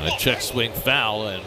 And a check swing foul, and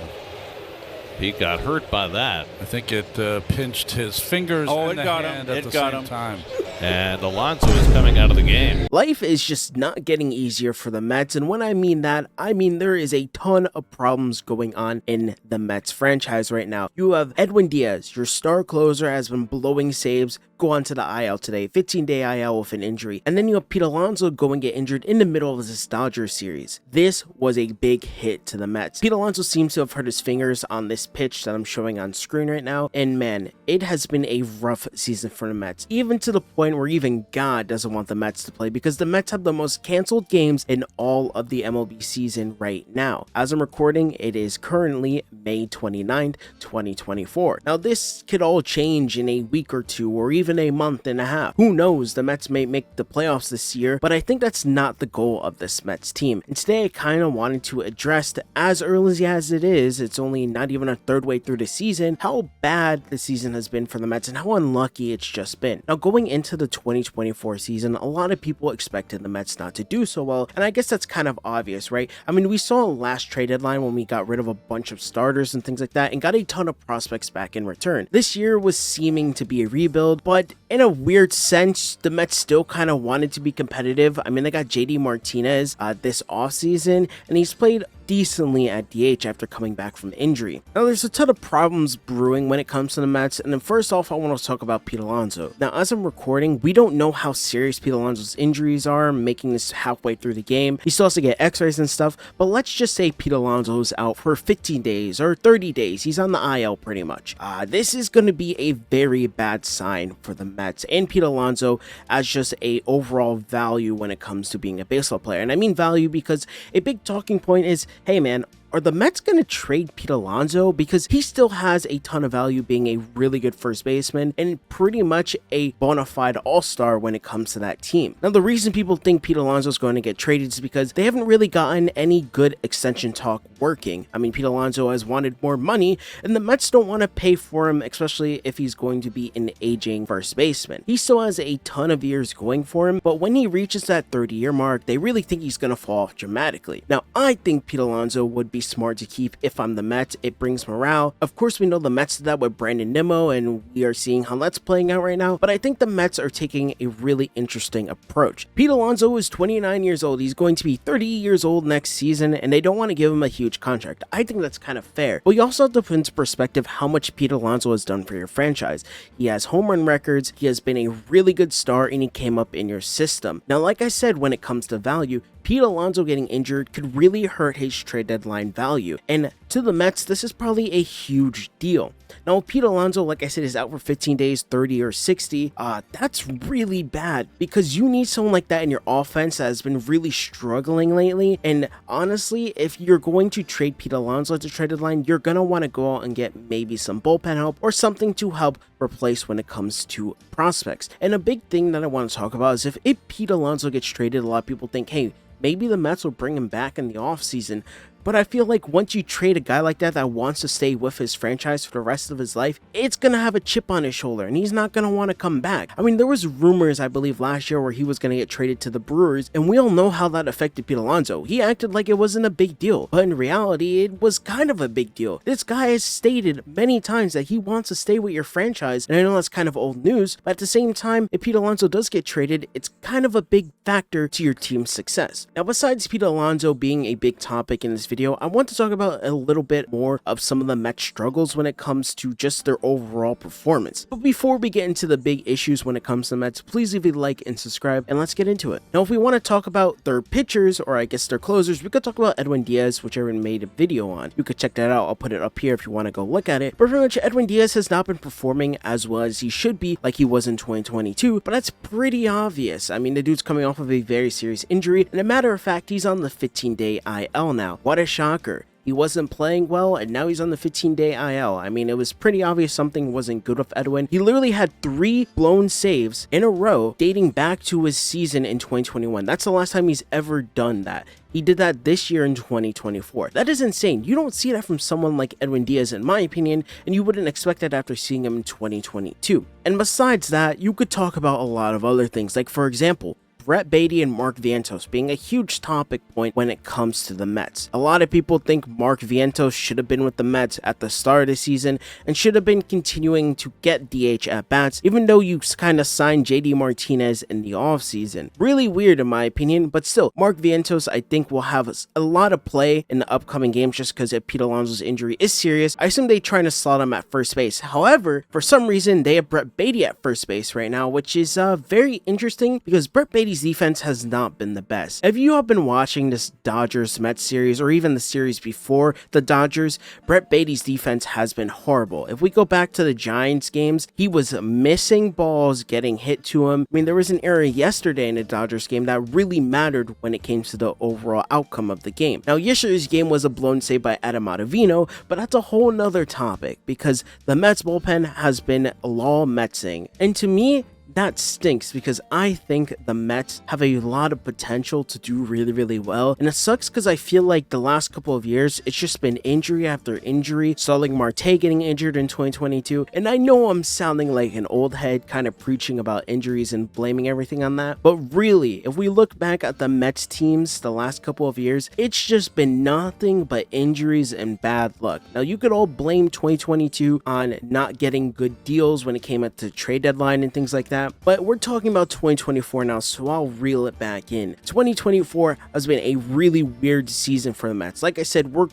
he got hurt by that. I think it pinched his fingers and the hand at the same time. And Alonso is coming out of the game. Life is just not getting easier for the Mets, and when I mean that, I mean there is a ton of problems going on in the Mets franchise right now. You have Edwin Diaz, your star closer, has been blowing saves, go on to the IL today, 15-day IL with an injury, and then you have Pete Alonso go and get injured in the middle of this Dodgers series. This was a big hit to the Mets. Pete Alonso seems to have hurt his fingers on this pitch that I'm showing on screen right now, and man, it has been a rough season for the Mets, even to the point where even God doesn't want the Mets to play, because the Mets have the most canceled games in all of the MLB season right now. As I'm recording, it is currently May 29th, 2024. Now this could all change in a week or two, or even a month and a half. Who knows, the Mets may make the playoffs this year, but I think that's not the goal of this Mets team. And today I kind of wanted to address, as early as it is, it's only not even a third way through the season, how bad the season has been for the Mets and how unlucky it's just been. Now going into the 2024 season, a lot of people expected the Mets not to do so well, and I guess that's kind of obvious, right? I mean, we saw last trade deadline when we got rid of a bunch of starters and things like that and got a ton of prospects back in return. This year was seeming to be a rebuild, but in a weird sense, the Mets still kind of wanted to be competitive. I mean, they got JD Martinez this offseason, and he's played decently at DH after coming back from injury. Now there's a ton of problems brewing when it comes to the Mets, and then first off I want to talk about Pete Alonso. Now as I'm recording, we don't know how serious Pete Alonso's injuries are, making this halfway through the game. He still has to get x-rays and stuff, but let's just say Pete Alonso's out for 15 days or 30 days. He's on the IL pretty much. This is going to be a very bad sign for the Mets and Pete Alonso as just a overall value when it comes to being a baseball player. And I mean value because a big talking point is, hey man, are the Mets going to trade Pete Alonso? Because he still has a ton of value being a really good first baseman and pretty much a bona fide all-star when it comes to that team. Now, the reason people think Pete Alonso is going to get traded is because they haven't really gotten any good extension talk working. I mean, Pete Alonso has wanted more money, and the Mets don't want to pay for him, especially if he's going to be an aging first baseman. He still has a ton of years going for him, but when he reaches that 30-year mark, they really think he's going to fall off dramatically. Now, I think Pete Alonso would be smart to keep if I'm the Mets. It brings morale. Of course, we know the Mets did that with Brandon Nimmo, and we are seeing how that's playing out right now, but I think the Mets are taking a really interesting approach. Pete Alonso is 29 years old. He's going to be 30 years old next season, and they don't want to give him a huge contract. I think that's kind of fair, but you also have to put into perspective how much Pete Alonso has done for your franchise. He has home run records, he has been a really good star, and he came up in your system. Now, like I said, when it comes to value, Pete Alonso getting injured could really hurt his trade deadline value, and to the Mets, this is probably a huge deal. Now, Pete Alonso, like I said, is out for 15 days, 30 or 60. That's really bad because you need someone like that in your offense that has been really struggling lately. And honestly, if you're going to trade Pete Alonso at the trade deadline, you're going to want to go out and get maybe some bullpen help or something to help replace when it comes to prospects. And a big thing that I want to talk about is if Pete Alonso gets traded, a lot of people think, hey, maybe the Mets will bring him back in the offseason. But I feel like once you trade a guy like that wants to stay with his franchise for the rest of his life, it's going to have a chip on his shoulder and he's not going to want to come back. I mean, there was rumors, I believe, last year where he was going to get traded to the Brewers, and we all know how that affected Pete Alonso. He acted like it wasn't a big deal, but in reality, it was kind of a big deal. This guy has stated many times that he wants to stay with your franchise, and I know that's kind of old news, but at the same time, if Pete Alonso does get traded, it's kind of a big factor to your team's success. Now, besides Pete Alonso being a big topic in this video, I want to talk about a little bit more of some of the Mets struggles when it comes to just their overall performance. But before we get into the big issues when it comes to the Mets, please leave a like and subscribe, and let's get into it. Now, if we want to talk about their pitchers, or I guess their closers, we could talk about Edwin Diaz, which I already made a video on. You could check that out. I'll put it up here if you want to go look at it. But pretty much Edwin Diaz has not been performing as well as he should be, like he was in 2022, but that's pretty obvious. I mean, the dude's coming off of a very serious injury, and a matter of fact, he's on the 15-day IL now. What a shocker. He wasn't playing well, and now he's on the 15-day IL. I mean, it was pretty obvious something wasn't good with Edwin. He literally had 3 blown saves in a row dating back to his season in 2021. That's the last time he's ever done that. He did that this year in 2024. That is insane. You don't see that from someone like Edwin Diaz, in my opinion, and you wouldn't expect that after seeing him in 2022. And besides that, you could talk about a lot of other things, like, for example, Brett Baty and Mark Vientos being a huge topic point when it comes to the Mets. A lot of people think Mark Vientos should have been with the Mets at the start of the season and should have been continuing to get DH at bats, even though you kind of signed JD Martinez in the offseason. Really weird in my opinion, but still, Mark Vientos I think will have a lot of play in the upcoming games just because if Pete Alonso's injury is serious. I assume they're trying to slot him at first base. However, for some reason, they have Brett Baty at first base right now, which is very interesting because Brett Baty's defense has not been the best. If you have been watching this Dodgers-Mets series or even the series before the Dodgers, Brett Baty's defense has been horrible. If we go back to the Giants games, he was missing balls getting hit to him. I mean, there was an error yesterday in the Dodgers game that really mattered when it came to the overall outcome of the game. Now, yesterday's game was a blown save by Adam Ottavino, but that's a whole nother topic because the Mets bullpen has been lolmetsing. And to me, that stinks because I think the Mets have a lot of potential to do really well, and it sucks because I feel like the last couple of years it's just been injury after injury. Starling Marte getting injured in 2022, and I know I'm sounding like an old head kind of preaching about injuries and blaming everything on that, but really if we look back at the Mets teams the last couple of years, it's just been nothing but injuries and bad luck. Now you could all blame 2022 on not getting good deals when it came at the trade deadline and things like that, but we're talking about 2024 now, so I'll reel it back in. 2024 has been a really weird season for the Mets. Like I said, we're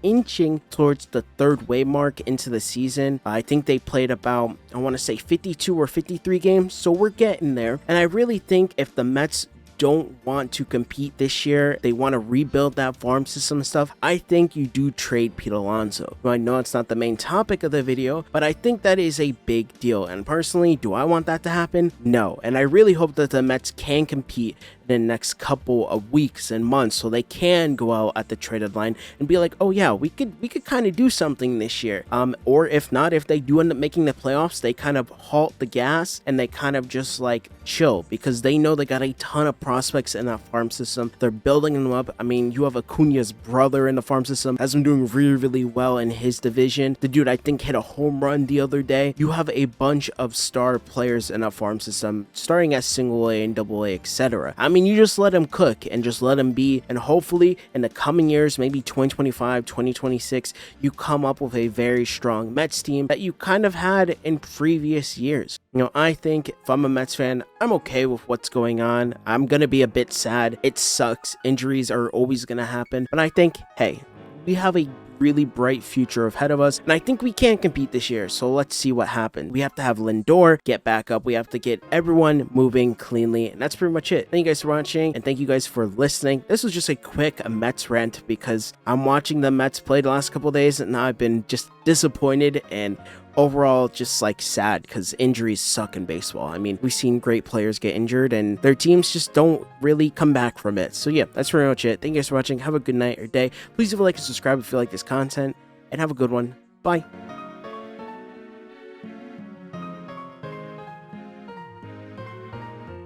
inching towards the third way mark into the season. I think they played about, I want to say 52 or 53 games, so we're getting there. And I really think if the Mets don't want to compete this year, they want to rebuild that farm system and stuff, I think you do trade Pete Alonso. I know it's not the main topic of the video, but I think that is a big deal, and personally, do I want that to happen? No, and I really hope that the Mets can compete in the next couple of weeks and months so they can go out at the trade deadline and be like, oh yeah, we could kind of do something this year. Or if not, if they do end up making the playoffs, they kind of halt the gas and they kind of just like chill because they know they got a ton of prospects in that farm system. They're building them up. I mean, you have Acuna's brother in the farm system, has been doing really well in his division. The dude I think hit a home run the other day. You have a bunch of star players in that farm system starting at single A and double A, etc. I mean, you just let him cook and just let him be, and hopefully in the coming years, maybe 2025, 2026, you come up with a very strong Mets team that you kind of had in previous years. You know, I think if I'm a Mets fan, I'm okay with what's going on. I'm gonna be a bit sad. It sucks. Injuries are always gonna happen, but I think, hey, we have a really bright future ahead of us, and I think we can compete this year, so let's see what happens. We have to have Lindor get back up. We have to get everyone moving cleanly, and that's pretty much it. Thank you guys for watching, and thank you guys for listening. This was just a quick Mets rant because I'm watching the Mets play the last couple of days, and I've been just disappointed and overall just like sad because injuries suck in baseball. I mean, we've seen great players get injured and their teams just don't really come back from it. So yeah, that's pretty much it. Thank you guys for watching. Have a good night or day. Please leave a like and subscribe if you like this content, and have a good one. Bye.